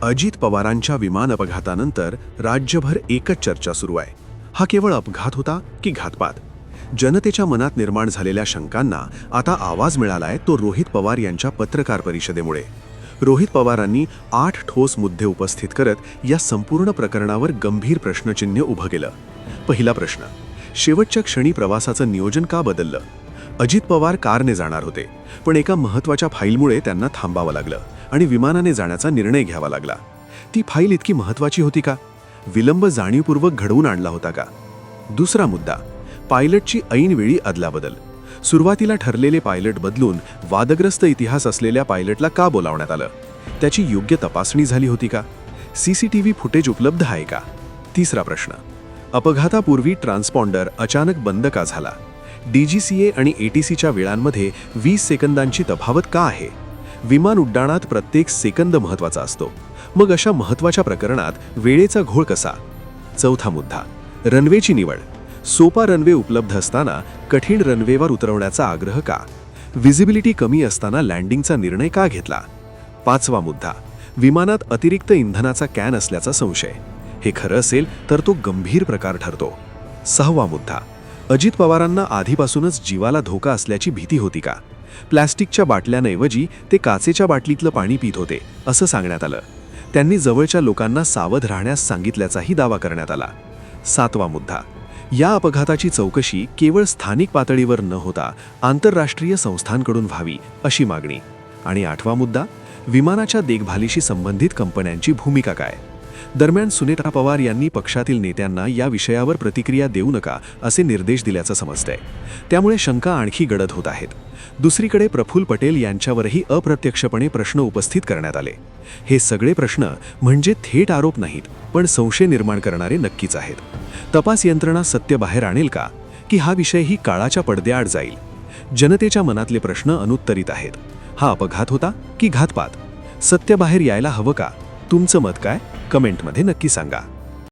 अजित पवारांच्या विमान अपघातानंतर राज्यभर एकच चर्चा सुरू आहे. हा केवळ अपघात होता की घातपात? जनतेच्या मनात निर्माण झालेल्या शंकांना आता आवाज मिळालाय तो रोहित पवार यांच्या पत्रकार परिषदेमुळे. रोहित पवारांनी 8 ठोस मुद्दे उपस्थित करत या संपूर्ण प्रकरणावर गंभीर प्रश्नचिन्ह उभं केलं. पहिला प्रश्न, शेवटच्या क्षणी प्रवासाचं नियोजन का बदललं? अजित पवार कारने जाणार होते, पण एका महत्त्वाच्या फाईलमुळे त्यांना थांबावं लागलं आणि विमानाने जाण्याचा निर्णय घ्यावा लागला. ती फाईल इतकी महत्त्वाची होती का? विलंब जाणीवपूर्वक घडवून आणला होता का? दुसरा मुद्दा, पायलटची ऐनवेळी अदलाबदल. सुरुवातीला ठरलेले पायलट बदलून वादग्रस्त इतिहास असलेल्या पायलटला का बोलावण्यात आलं? त्याची योग्य तपासणी झाली होती का? CCTV फुटेज उपलब्ध आहे का? तिसरा प्रश्न, अपघातापूर्वी ट्रान्सपॉन्डर अचानक बंद का झाला? DGCA आणि ATCच्या वेळांमध्ये 20 सेकंदांची तफावत का आहे? विमान उड्डाणात प्रत्येक सेकंद महत्त्वाचा असतो. मग अशा महत्त्वाच्या प्रकरणात वेळेचा घोळ कसा? चौथा मुद्दा, रनवेची निवड. सोपा रनवे उपलब्ध असताना कठीण रनवेवर उतरवण्याचा आग्रह का? व्हिजिबिलिटी कमी असताना लँडिंगचा निर्णय का घेतला? पाचवा मुद्दा, विमानात अतिरिक्त इंधनाचा कॅन असल्याचा संशय. हे खरं असेल तर तो गंभीर प्रकार ठरतो. सहावा मुद्दा, अजित पवारांना आधीपासूनच जीवाला धोका असल्याची भीती होती का? प्लॅस्टिकच्या बाटल्यांऐवजी ते काचेच्या बाटलीतलं पाणी पित होते असं सांगण्यात आलं. त्यांनी जवळच्या लोकांना सावध राहण्यास सांगितल्याचाही दावा करण्यात आला. सातवा मुद्दा, या अपघाताची चौकशी केवळ स्थानिक पातळीवर न होता आंतरराष्ट्रीय संस्थांकडून व्हावी अशी मागणी. आणि आठवा मुद्दा, विमानाच्या देखभालीशी संबंधित कंपन्यांची भूमिका काय? दरम्यान सुनेत्रा पवार यांनी पक्षातील नेत्यांना या विषयावर प्रतिक्रिया देऊ नका असे निर्देश दिल्याचं समजतंय. त्यामुळे शंका आणखी गडद होत आहेत. दुसरीकडे प्रफुल्ल पटेल यांच्यावरही अप्रत्यक्षपणे प्रश्न उपस्थित करण्यात आले. हे सगळे प्रश्न म्हणजे थेट आरोप नाहीत, पण संशय निर्माण करणारे नक्कीच आहेत. तपास यंत्रणा सत्य बाहेर आणेल का, की हा विषयही काळाच्या पडद्याआड जाईल? जनतेच्या मनातले प्रश्न अनुत्तरित आहेत. हा अपघात होता की घातपात? सत्य बाहेर यायला हवं का? तुमचं मत काय? कमेंटमध्ये नक्की सांगा.